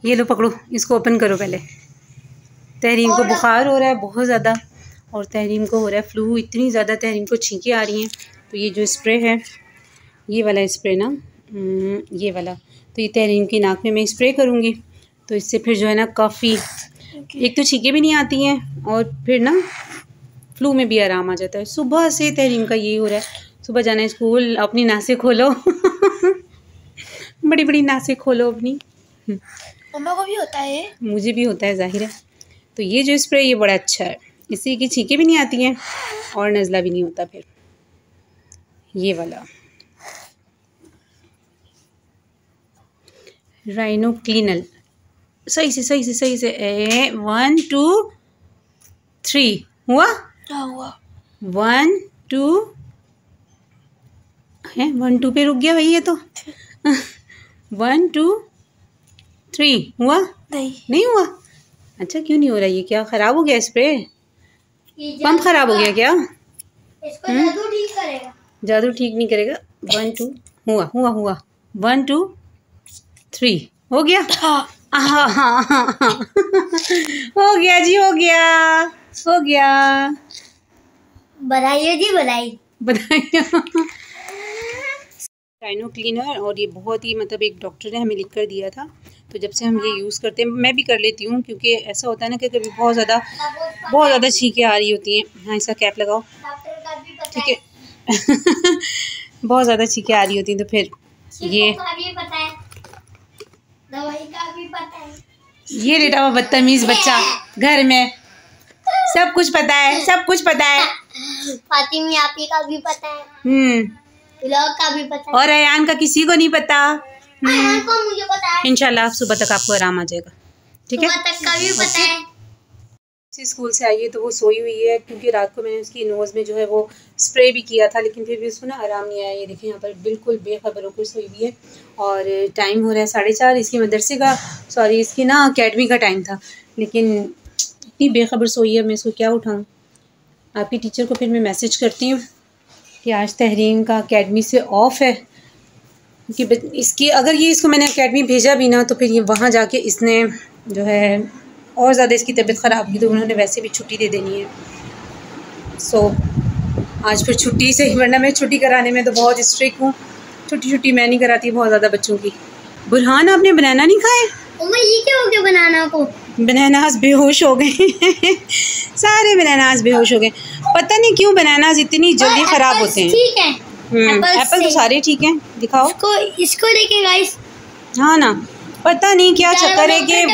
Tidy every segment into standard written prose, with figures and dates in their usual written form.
ये लो पकड़ो, इसको ओपन करो पहले। तहरीम को बुखार हो रहा है बहुत ज़्यादा, और तहरीम को हो रहा है फ्लू, इतनी ज़्यादा तहरीम को छींकें आ रही हैं। तो ये जो स्प्रे है, ये वाला स्प्रे ना, ये वाला, तो ये तहरीम की नाक में मैं स्प्रे करूँगी, तो इससे फिर जो है ना काफ़ी, एक तो छींकें भी नहीं आती हैं और फिर ना फ्लू में भी आराम आ जाता है। सुबह से तहरीम का यही हो रहा है, सुबह जाना है स्कूल, अपनी नासें खोलो बड़ी बड़ी नासें खोलो अपनी। मम्मा को भी होता है, मुझे भी होता है, जाहिर है। तो ये जो स्प्रे ये बड़ा अच्छा है, इससे की छींकें भी नहीं आती हैं और नज़ला भी नहीं होता। फिर ये वाला राइनो क्लीनल, सही से 1 2 3 हुआ। क्या हुआ? 1 2 है, 1 2 पे रुक गया भाई ये तो 1 2 3 हुआ? नहीं हुआ। अच्छा क्यों नहीं हो रहा? ये क्या ख़राब हो गया स्प्रे? पंप ख़राब हो गया क्या? इसको जादू ठीक करेगा। जादू ठीक नहीं करेगा। 1 2 हुआ 1 2 3 हो गया। हाँ हो गया जी, हो गया। बनाइए जी, बताइए। राइनो क्लीनर, और ये बहुत ही मतलब एक डॉक्टर ने हमें लिख कर दिया था, तो जब से हम ये यूज़ करते हैं, मैं भी कर लेती हूँ, क्योंकि ऐसा होता है ना कि कभी बहुत ज़्यादा छींकें आ रही होती हैं। हाँ, इसका कैप लगाओ, ठीक है बहुत ज़्यादा छींकें आ रही होती हैं, तो फिर ये दवाई का भी पता है। ये लेटा हुआ बदतमीज बच्चा घर में, सब कुछ पता है। फातिमी आपी का भी पता है, ब्लॉग का भी पता है, और अयान का किसी को नहीं पता। अयान को मुझे पता है। इंशाल्लाह सुबह तक आपको आराम आ जाएगा, ठीक है। सुबह तक का भी पता है। स्कूल से आई है तो वो सोई हुई है, क्योंकि रात को मैंने उसकी नोज़ में जो है वो स्प्रे भी किया था, लेकिन फिर भी उसको ना आराम नहीं आया। ये देखें यहाँ पर बिल्कुल बेखबर होकर सोई हुई है, और टाइम हो रहा है 4:30। इसकी मदरसे का, सॉरी इसकी ना अकेडमी का टाइम था, लेकिन इतनी बेखबर सोई है, मैं इसको क्या उठाऊँ। आपकी टीचर को फिर मैं मैसेज करती हूँ कि आज तहरीम का अकेडमी से ऑफ है, क्योंकि इसकी अगर इसको मैंने अकेडमी भेजा भी ना, तो फिर ये वहाँ जाके इसने जो है और ज़्यादा इसकी तबीयत ख़राब की, तो उन्होंने वैसे भी छुट्टी दे देनी है। सो आज फिर छुट्टी से ही, वरना मैं छुट्टी कराने में तो बहुत स्ट्रिक्ट हूँ। छुट्टी मैं नहीं कराती बहुत ज़्यादा बच्चों की। बुरहान आपने बनाना नहीं खाए? ये क्या हो गया बनाना को? बनानास बेहोश हो गए सारे बनानास बेहोश हो गए। पता नहीं क्यों बनानास इतनी जल्दी ख़राब होते हैं। ठीक है, एप्पल तो सारे ठीक हैं। दिखाओ इसको देखें गाइस। हाँ ना, पता नहीं क्या चक्कर है कि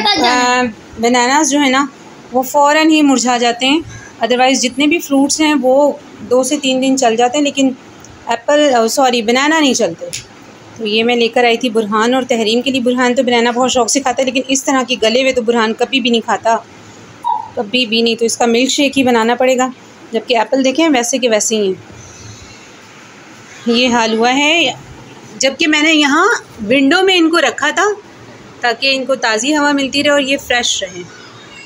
बनानास जो है ना वो फ़ौरन ही मुरझा जाते हैं। अदरवाइज़ जितने भी फ्रूट्स हैं वो 2 से 3 दिन चल जाते हैं, लेकिन बनाना नहीं चलते। तो ये मैं लेकर आई थी बुरहान और तहरीम के लिए। बुरहान तो बनाना बहुत शौक़ से खाता है, लेकिन इस तरह के गले हुए तो बुरहान कभी भी नहीं खाता, कभी भी नहीं। तो इसका मिल्क शेक ही बनाना पड़ेगा, जबकि एप्पल देखें वैसे के वैसे ही हैं। ये हाल हुआ है, जबकि मैंने यहाँ विंडो में इनको रखा था ताकि इनको ताज़ी हवा मिलती रहे और ये फ्रेश रहें,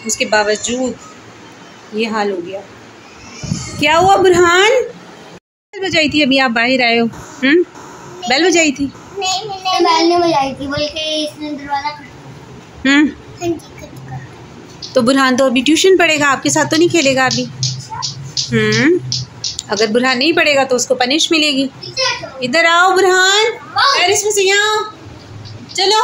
उसके बावजूद ये हाल हो गया। क्या हुआ बुरहान? बेल बजाई थी, अभी आप बाहर आए हो। बेल बजाई थी? नहीं बेल नहीं बजाई थी, बल्कि इसने दरवाजा तो बुरहान तो अभी ट्यूशन पढ़ेगा, आपके साथ तो नहीं खेलेगा अभी। अगर बुरहान नहीं पढ़ेगा तो उसको पनिश मिलेगी। इधर आओ बुरहान, टेरेस में से यहाँ चलो,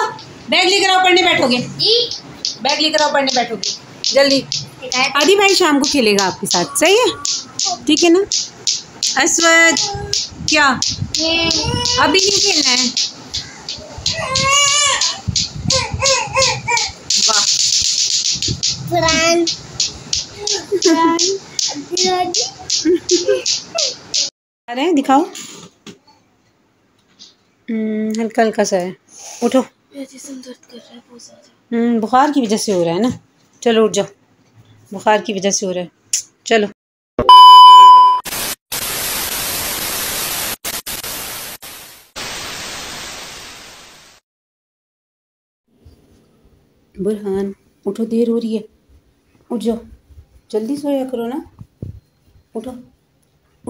बैग लेकर आओ, पढ़ने बैठोगे। बैग लेकर आओ, पढ़ने बैठोगे जल्दी। आदि भाई शाम को खेलेगा आपके साथ, सही है, ठीक है ना। असवद क्या अभी नहीं खेलना है? वाह अरे दिखाओ, हल्का हल्का सा है। उठो, दर्द कर रहा है बहुत ज़्यादा। बुखार की वजह से हो रहा है ना। चलो उठ जाओ, बुखार की वजह से हो रहा है। चलो बुरहान उठो, देर हो रही है, उठ जाओ, जल्दी सोया करो ना। उठो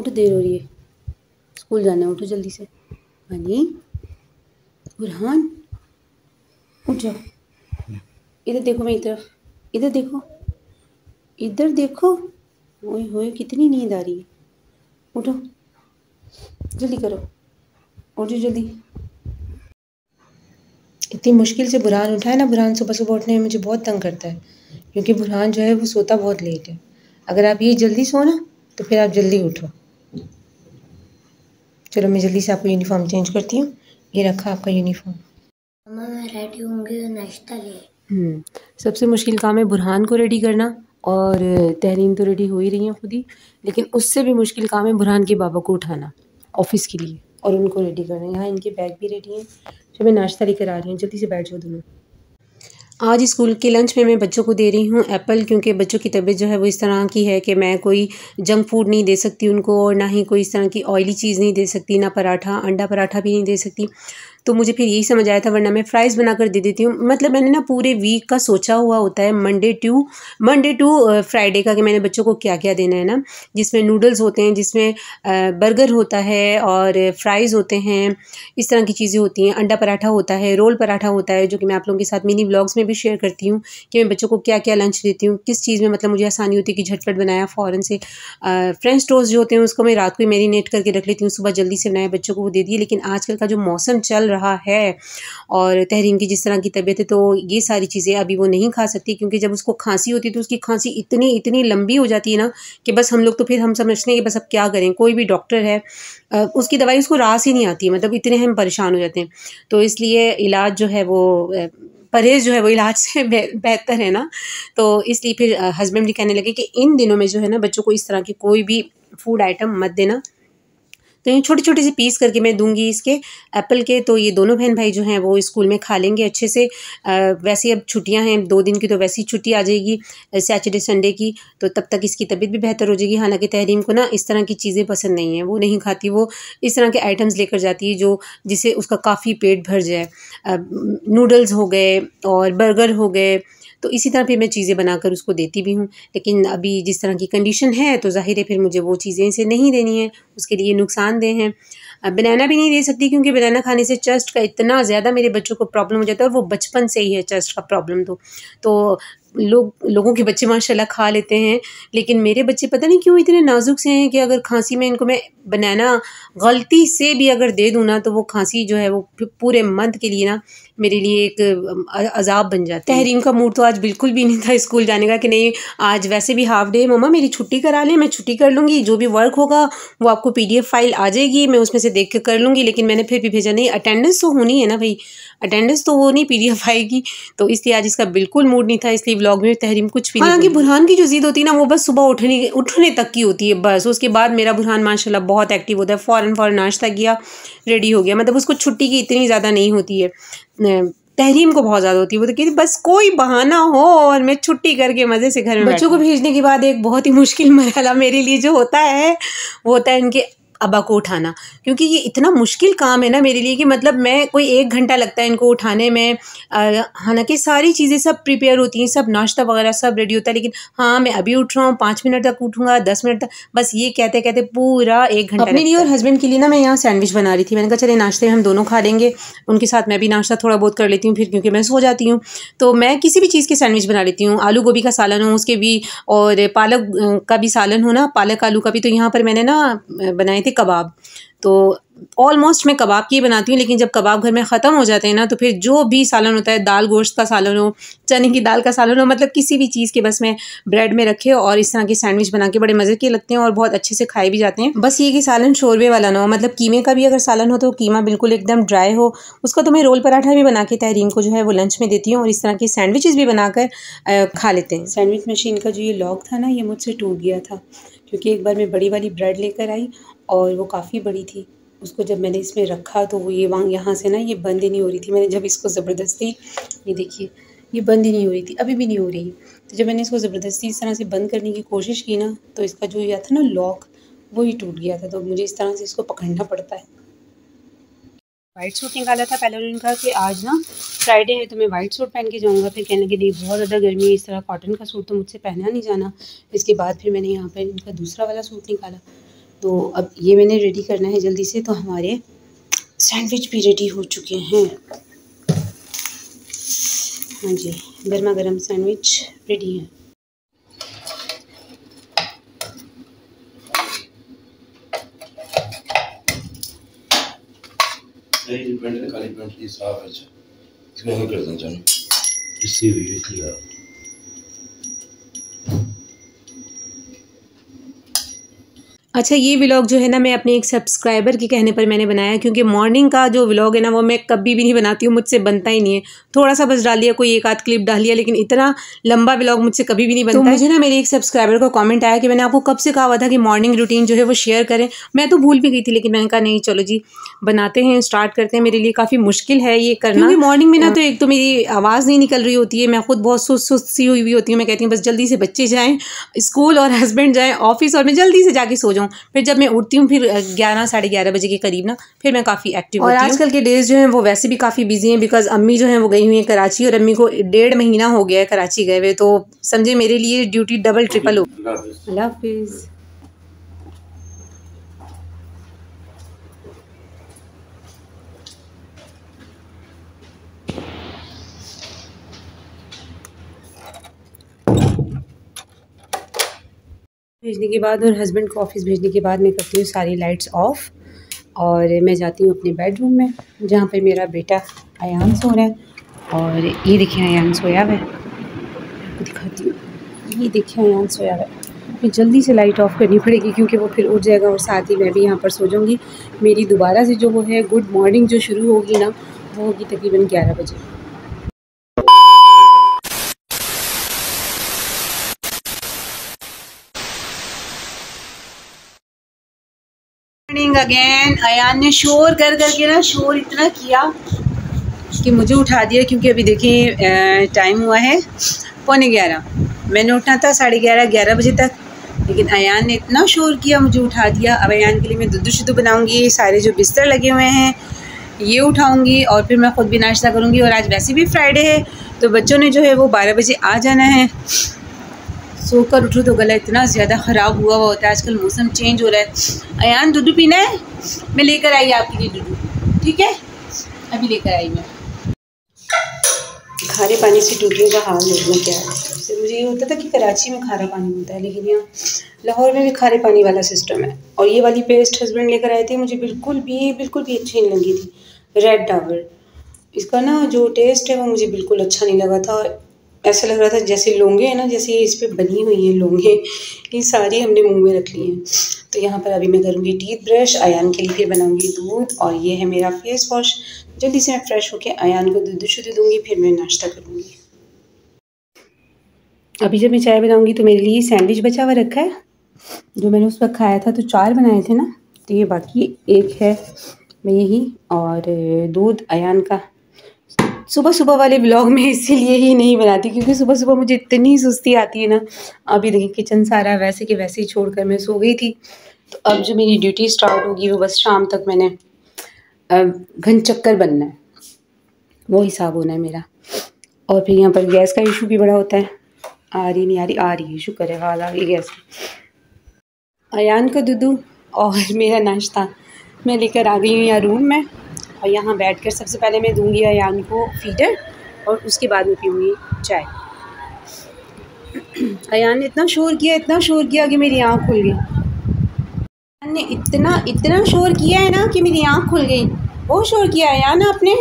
देर हो रही है, स्कूल जाना है, उठो जल्दी से। हनी बुरहान उठ जाओ, इधर देखो मेरी तरफ, इधर देखो, इधर देखो। ओए होए कितनी नींद आ रही है। उठो, जल्दी करो, उठो जल्दी। इतनी मुश्किल से बुरहान उठा है ना। बुरहान सुबह सुबह उठने में मुझे बहुत तंग करता है, क्योंकि बुरहान जो है वो सोता बहुत लेट है। अगर आप ये जल्दी सो ना तो फिर आप जल्दी उठो। चलो मैं जल्दी से आपको यूनिफॉर्म चेंज करती हूँ। ये रखा आपका यूनिफॉर्म। मम्मा मैं रेडी होंगी नाश्ता ले। सबसे मुश्किल काम है बुरहान को रेडी करना, और तहरीन तो रेडी हो ही रही है खुद ही, लेकिन उससे भी मुश्किल काम है बुरहान के बाबा को उठाना ऑफिस के लिए और उनको रेडी करना। यहाँ इनके बैग भी रेडी हैं। जो मैं नाश्ता लेकर आ रही हूँ, जल्दी से बैठ जाओ दोनों। आज स्कूल के लंच में मैं बच्चों को दे रही हूँ एप्पल, क्योंकि बच्चों की तबीयत जो है वो इस तरह की है कि मैं कोई जंक फूड नहीं दे सकती उनको, और ना ही कोई इस तरह की ऑयली चीज़ नहीं दे सकती, ना पराठा, अंडा पराठा भी नहीं दे सकती। तो मुझे फिर यही समझ आया था, वरना मैं फ़्राइज़ बना कर दे देती हूँ। मतलब मैंने ना पूरे वीक का सोचा हुआ होता है, मंडे टू फ्राइडे का, कि मैंने बच्चों को क्या क्या देना है ना, जिसमें नूडल्स होते हैं, जिसमें बर्गर होता है और फ्राइज़ होते हैं, इस तरह की चीज़ें होती हैं। अंडा पराठा होता है, रोल पराठा होता है, जो कि मैं आप लोगों के साथ मिनी व्लॉग्स में भी शेयर करती हूँ कि मैं बच्चों को क्या क्या लंच देती हूँ, किस चीज़ में मतलब मुझे आसानी होती है कि झटपट बनाया फ़ौरन से। फ्रेंच टोस्ट जो होते हैं उसको मैं रात को ही मैरिनेट करके रख लेती हूँ, सुबह जल्दी से बनाए बच्चों को वो दे दिए। लेकिन आजकल का जो मौसम चल रहा है और तहरीन की जिस तरह की तबीयत है, तो ये सारी चीज़ें अभी वो नहीं खा सकती, क्योंकि जब उसको खांसी होती है तो उसकी खांसी इतनी इतनी लंबी हो जाती है ना कि बस हम लोग तो फिर हम समझते हैं कि बस अब क्या करें। कोई भी डॉक्टर है उसकी दवाई उसको रास ही नहीं आती, मतलब इतने हम परेशान हो जाते हैं। तो इसलिए इलाज जो है वो परहेज़ जो है वो इलाज से बेहतर है ना। तो इसलिए फिर हस्बैंड भी कहने लगे कि इन दिनों में जो है ना बच्चों को इस तरह की कोई भी फूड आइटम मत देना। तो ये छोटे छोटे से पीस करके मैं दूंगी इसके एप्पल के, तो ये दोनों बहन भाई जो हैं वो स्कूल में खा लेंगे अच्छे से। वैसे अब छुट्टियां हैं 2 दिन की, तो वैसी छुट्टी आ जाएगी सैटरडे संडे की, तो तब तक इसकी तबीयत भी बेहतर हो जाएगी। हालांकि तहरीम को ना इस तरह की चीज़ें पसंद नहीं हैं, वो नहीं खाती, वो इस तरह के आइटम्स लेकर जाती है जो जिससे उसका काफ़ी पेट भर जाए। नूडल्स हो गए और बर्गर हो गए, तो इसी तरह फिर मैं चीज़ें बनाकर उसको देती भी हूँ। लेकिन अभी जिस तरह की कंडीशन है तो ज़ाहिर है फिर मुझे वो चीज़ें इसे नहीं देनी है, उसके लिए नुकसानदेह हैं। बनाना भी नहीं दे सकती, क्योंकि बनाना खाने से चस्ट का इतना ज़्यादा मेरे बच्चों को प्रॉब्लम हो जाता है, और वो बचपन से ही है चस्ट का प्रॉब्लम। तो लोगों के बच्चे माशाल्लाह खा लेते हैं, लेकिन मेरे बच्चे पता नहीं क्यों इतने नाजुक से हैं कि अगर खांसी में इनको मैं बनाना गलती से भी अगर दे दूँ ना, तो वो खांसी जो है वो पूरे मंथ के लिए ना मेरे लिए एक अजाब बन जाता है। तहरीम का मूड तो आज बिल्कुल भी नहीं था स्कूल जाने का, कि नहीं आज वैसे भी हाफ डे, मम्मा मेरी छुट्टी करा लें, मैं छुट्टी कर लूँगी, जो भी वर्क होगा वो आपको PDF फाइल आ जाएगी, मैं उसमें से देख के कर लूँगी। लेकिन मैंने फिर भी भेजा, नहीं अटेंडेंस तो होनी है ना भाई, अटेंडेंस तो वो नहीं PDF आएगी। तो इसलिए आज इसका बिल्कुल मूड नहीं था, इसलिए व्लॉग में तहरीम कुछ भी नहीं। हालांकि बुरहान की जो ज़िद होती है ना वो बस सुबह उठने तक की होती है बस। उसके बाद मेरा बुरहान माशाल्लाह बहुत एक्टिव होता है, फ़ौरन नाश्ता किया, रेडी हो गया। मतलब उसको छुट्टी की इतनी ज़्यादा नहीं होती है, तहरीम को बहुत ज़्यादा होती है। वो तो कहती बस कोई बहाना हो और मैं छुट्टी करके मज़े से घर में। बच्चों को भेजने के बाद एक बहुत ही मुश्किल मरहला मेरे लिए जो होता है वो होता है इनके अब्बा को उठाना, क्योंकि ये इतना मुश्किल काम है ना मेरे लिए कि मतलब मैं कोई 1 घंटा लगता है इनको उठाने में। हालांकि सारी चीज़ें सब प्रिपेयर होती हैं, सब नाश्ता वगैरह सब रेडी होता है, लेकिन हाँ मैं अभी उठ रहा हूँ, 5 मिनट तक उठूँगा, 10 मिनट तक, बस ये कहते कहते पूरा 1 घंटा। अपने लिए और हस्बैंड के लिए ना मैं यहाँ सैंडविच बना रही थी। मैंने कहा चले नाश्ते में हम दोनों खा लेंगे, उनके साथ मैं भी नाश्ता थोड़ा बहुत कर लेती हूँ फिर, क्योंकि मैं सो जाती हूँ। तो मैं किसी भी चीज़ के सैंडविच बना लेती हूँ, आलू गोभी का सालन हो उसके भी, और पालक का भी सालन हो ना, पालक आलू का भी। तो यहाँ पर मैंने ना बनाए थे कबाब, तो ऑलमोस्ट मैं कबाब की बनाती हूँ, लेकिन जब कबाब घर में ख़त्म हो जाते हैं ना, तो फिर जो भी सालन होता है, दाल गोश्त का सालन हो, चने की दाल का सालन हो, मतलब किसी भी चीज़ के बस मैं ब्रेड में रखे और इस तरह के सैंडविच बना के बड़े मज़े के लगते हैं और बहुत अच्छे से खाए भी जाते हैं। बस ये कि सालन शोरबे वाला ना हो, मतलब कीमे का भी अगर सालन हो तो कीमा बिल्कुल एकदम ड्राई हो। उसका तो मैं रोल पराठा भी बना के तहरीम को जो है वो लंच में देती हूँ, और इस तरह के सैंडविचेस भी बनाकर खा लेते हैं। सैंडविच मशीन का जो ये लॉक था ना, ये मुझसे टूट गया था, क्योंकि एक बार मैं बड़ी वाली ब्रेड लेकर आई और वो काफ़ी बड़ी थी। उसको जब मैंने इसमें रखा तो वो ये यहाँ से ना ये बंद ही नहीं हो रही थी। मैंने जब इसको ज़बरदस्ती, ये देखिए ये बंद ही नहीं हो रही थी, अभी भी नहीं हो रही। तो जब मैंने इसको ज़बरदस्ती इस तरह से बंद करने की कोशिश की ना, तो इसका जो ये था ना लॉक, वो ही टूट गया था। तो मुझे इस तरह से इसको पकड़ना पड़ता है। वाइट सूट निकाला था, पहले उन्होंने कहा कि आज ना फ्राइडे है तो मैं वाइट सूट पहन के जाऊँगा। फिर कहने लगे नहीं बहुत ज़्यादा गर्मी है, इस तरह कॉटन का सूट तो मुझसे पहना नहीं जाना। इसके बाद फिर मैंने यहाँ पर इनका दूसरा वाला सूट निकाला। तो अब ये मैंने रेडी करना है जल्दी से। तो हमारे सैंडविच भी रेडी हो चुके हैं। हाँ जी, गर्मा गर्म सैंडविच रेडी है। अच्छा, ये व्लॉग जो है ना मैं अपने एक सब्सक्राइबर के कहने पर मैंने बनाया, क्योंकि मॉर्निंग का जो व्लॉग है ना वो मैं कभी भी नहीं बनाती हूँ, मुझसे बनता ही नहीं है। थोड़ा सा बस डाल दिया, कोई एक आध क्लिप डाल लिया, लेकिन इतना लंबा व्लॉग मुझसे कभी भी नहीं बनता। तो मुझे ना मेरे एक सब्सक्राइबर का कमेंट आया कि मैंने आपको कब से कहा हुआ था कि मॉर्निंग रूटीन जो है वो शेयर करें। मैं तो भूल भी गई थी, लेकिन मैंने कहा नहीं चलो जी बनाते हैं, स्टार्ट करते हैं। मेरे लिए काफ़ी मुश्किल है ये करना, क्योंकि मॉर्निंग में ना तो एक तो मेरी आवाज़ नहीं निकल रही होती है, मैं खुद बहुत सुस्त सी हुई होती हूँ। मैं कहती हूँ बस जल्दी से बच्चे जाएँ स्कूल और हस्बैंड जाएँ ऑफिस और मैं जल्दी से जाके सो जाऊँ। फिर जब मैं उठती हूँ फिर 11 साढ़े 11 बजे के करीब ना फिर मैं काफ़ी एक्टिव होती हूँ। और आजकल के डेज जो हैं वो वैसे भी काफ़ी बिजी हैं, बिकॉज अम्मी जो हैं वो गई हुई हैं कराची, और अम्मी को 1.5 महीना हो गया है कराची गए हुए, तो समझे मेरे लिए ड्यूटी डबल ट्रिपल हो। अल्लाह हाफिज़। भेजने के बाद और हस्बैंड को ऑफिस भेजने के बाद मैं करती हूँ सारी लाइट्स ऑफ और मैं जाती हूँ अपने बेडरूम में, जहाँ पे मेरा बेटा अयान सो रहा है। और ये देखिए अयान सोया हुआ है, आपको दिखाती हूँ। ये देखिए अयान सोया हुआ है। फिर जल्दी से लाइट ऑफ करनी पड़ेगी क्योंकि वो फिर उठ जाएगा और साथ ही मैं भी यहाँ पर सो जाऊँगी। मेरी दोबारा से जो वो है गुड मॉर्निंग जो शुरू होगी ना वो होगी तकरीबन 11 बजे। अगेन अयान ने शोर कर करके ना शोर इतना किया कि मुझे उठा दिया, क्योंकि अभी देखिए टाइम हुआ है 11:15। मैंने उठना था 11:30 बजे तक, लेकिन अयान ने इतना शोर किया मुझे उठा दिया। अब अयान के लिए मैं दूध शुद्ध बनाऊंगी, सारे जो बिस्तर लगे हुए हैं ये उठाऊंगी और फिर मैं ख़ुद भी नाश्ता करूंगी। और आज वैसे भी फ्राइडे है तो बच्चों ने जो है वो 12 बजे आ जाना है। सोकर उठो तो गला इतना ज़्यादा ख़राब हुआ होता है, आजकल मौसम चेंज हो रहा है। अयान दूध पीना है? मैं लेकर आई आपके लिए दूध, ठीक है अभी लेकर आई। मैं खारे पानी से टूटने का हाल देखना क्या है। तो मुझे ये होता था कि कराची में खारा पानी होता है, लेकिन यहाँ लाहौर में भी खारे पानी वाला सिस्टम है। और ये वाली पेस्ट हस्बैंड लेकर आए थे, मुझे बिल्कुल भी अच्छी नहीं लगी थी, रेड डाबर। इसका ना जो टेस्ट है वो मुझे बिल्कुल अच्छा नहीं लगा था। ऐसा लग रहा था जैसे लौंगे हैं ना, जैसे इस पर बनी हुई हैं लौंगे, ये सारी हमने मुंह में रख ली हैं। तो यहाँ पर अभी मैं करूँगी टीथ ब्रश, अयान के लिए फिर बनाऊँगी दूध, और ये है मेरा फेस वॉश। जल्दी से मैं फ्रेश होकर अयान को दूध शुद्ध दूँगी, फिर मैं नाश्ता करूँगी। अभी जब मैं चाय बनाऊँगी तो मेरे लिए सैंडविच बचा हुआ रखा है, जो मैंने उस वक्त खाया था। तो 4 बनाए थे ना, तो ये बाकी एक है मैं यही, और दूध अयान का। सुबह सुबह वाले व्लॉग में इसीलिए ही नहीं बनाती क्योंकि सुबह सुबह मुझे इतनी सुस्ती आती है ना। अभी देखिए किचन सारा वैसे के वैसे ही छोड़कर मैं सो गई थी। तो अब जो मेरी ड्यूटी स्टार्ट होगी वो बस शाम तक मैंने घन चक्कर बनना है, वो हिसाब होना है मेरा। और फिर यहाँ पर गैस का इशू भी बड़ा होता है। आ रही नहीं आ रही है, शुक्र है हाल आ गई गैस। अयान का दूध और मेरा नाश्ता मैं लेकर आ गई हूँ यहाँ रूम में, और यहाँ बैठकर सबसे पहले मैं दूंगी अयान को फीडर और उसके बाद मैं पीऊँगी चाय। अयान ने इतना शोर किया कि मेरी आँख खुल गई। अयान ने इतना शोर किया है ना कि मेरी आँख खुल गई। बहुत शोर किया अयान आपने।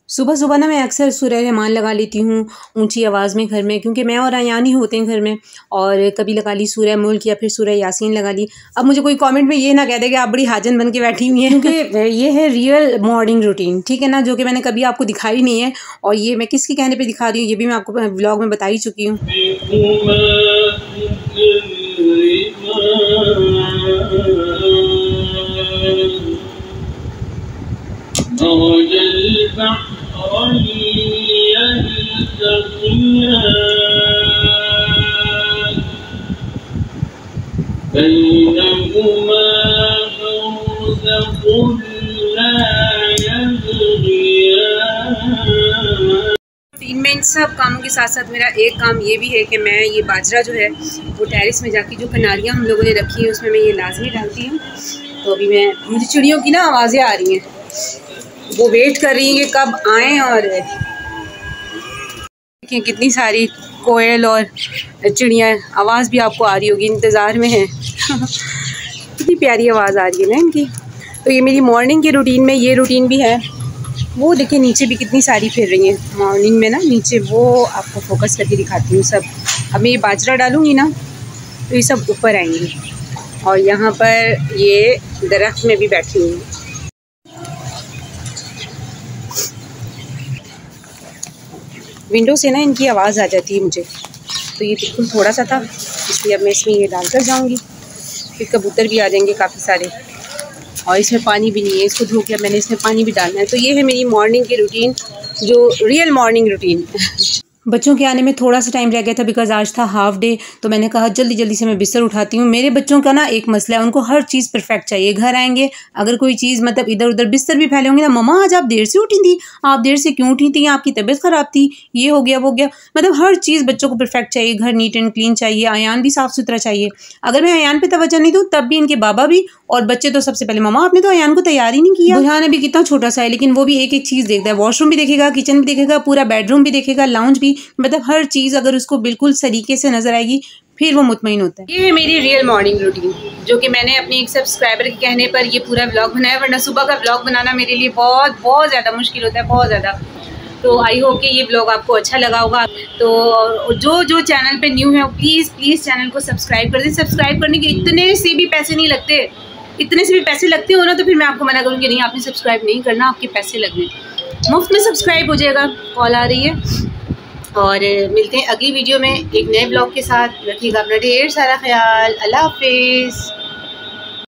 सुबह सुबह ना मैं अक्सर सूरह रहमान लगा लेती हूँ ऊंची आवाज़ में घर में, क्योंकि मैं और अयान ही होते हैं घर में। और कभी लगा ली सूरह मुल्क या फिर सूरह यासीन लगा ली। अब मुझे कोई कमेंट में ये ना कह दे कि आप बड़ी हाजन बन के बैठी हुई हैं, क्योंकि ये है रियल मॉर्निंग रूटीन, ठीक है ना, जो कि मैंने कभी आपको दिखाई नहीं है। और ये मैं किसके कहने पर दिखा रही हूँ ये भी मैं आपको व्लॉग में बता ही चुकी हूँ। में इन सब कामों के साथ साथ मेरा एक काम ये भी है कि मैं ये बाजरा जो है वो टेरेस में जाके जो कनारियाँ हम लोगों ने रखी हैं उसमें मैं ये लाजमी डालती हूँ। तो अभी मुझे चिड़ियों की ना आवाज़ें आ रही हैं, वो वेट कर रही हैं कि कब आएँ। और देखिए कितनी सारी कोयल और चिड़ियाँ, आवाज़ भी आपको आ रही होगी, इंतज़ार में है। कितनी प्यारी आवाज़ आ रही है ना इनकी। तो ये मेरी मॉर्निंग के रूटीन में ये रूटीन भी है। वो देखिए नीचे भी कितनी सारी फिर रही हैं मॉर्निंग में ना, नीचे वो आपको फोकस करके दिखाती हूँ सब। अब मैं ये बाजरा डालूँगी ना तो ये सब ऊपर आएंगी। और यहाँ पर ये दरख्त में भी बैठी हुई हैं। विंडो से ना इनकी आवाज़ आ जाती है मुझे, तो ये बिल्कुल थोड़ा सा था, इसलिए अब मैं इसमें ये डाल कर जाऊँगी। फिर कबूतर भी आ जाएंगे काफ़ी सारे। और इसमें पानी भी नहीं है, इसको धो के मैंने इसमें पानी भी डालना है। तो ये है मेरी मॉर्निंग की रूटीन, जो रियल मॉर्निंग रूटीन। बच्चों के आने में थोड़ा सा टाइम रह गया था बिकॉज आज था हाफ डे, तो मैंने कहा जल्दी जल्दी से मैं बिस्तर उठाती हूँ। मेरे बच्चों का ना एक मसला है, उनको हर चीज़ परफेक्ट चाहिए। घर आएंगे अगर कोई चीज़ मतलब इधर उधर बिस्तर भी फैले होंगे ना, मम्मा आज आप देर से उठी थी, आप देर से क्यों उठी थी, आपकी तबीयत ख़राब थी, ये हो गया वो गया। मतलब हर चीज़ बच्चों को परफेक्ट चाहिए, घर नीट एंड क्लीन चाहिए, अयान भी साफ़ सुथरा चाहिए। अगर मैं अयान पे तवज्जो नहीं दूँ तब भी इनके बाबा भी और बच्चे तो सबसे पहले, मम्मा आपने तो अयान को तैयार ही नहीं किया। बुरहान अभी कितना छोटा सा है लेकिन वो भी एक एक चीज़ देखता है, वॉशरूम भी देखेगा, किचन भी देखेगा, पूरा बेडरूम भी देखेगा, लाउंज भी, मतलब हर चीज़ अगर उसको बिल्कुल सलीके से नजर आएगी फिर वो मुतमईन होता है। ये है मेरी रियल मॉर्निंग रूटीन, जो कि मैंने अपनी एक सब्सक्राइबर के कहने पर ये पूरा व्लॉग बनाया, वरना सुबह का व्लॉग बनाना मेरे लिए बहुत बहुत ज़्यादा मुश्किल होता है, बहुत ज़्यादा। तो आई होप कि ये व्लॉग आपको अच्छा लगा होगा। तो जो चैनल पे न्यू है प्लीज़ चैनल को सब्सक्राइब कर दें। सब्सक्राइब करने के इतने से भी पैसे नहीं लगते, इतने से भी पैसे लगते हो ना तो फिर मैं आपको मना करूँगी नहीं आपने सब्सक्राइब नहीं करना, आपके पैसे लगने, मुफ्त में सब्सक्राइब हो जाएगा। कॉल आ रही है। और मिलते हैं अगली वीडियो में एक नए ब्लॉग के साथ। रखिएगा अपना ढेर सारा ख्याल। अल्लाह हाफिज़।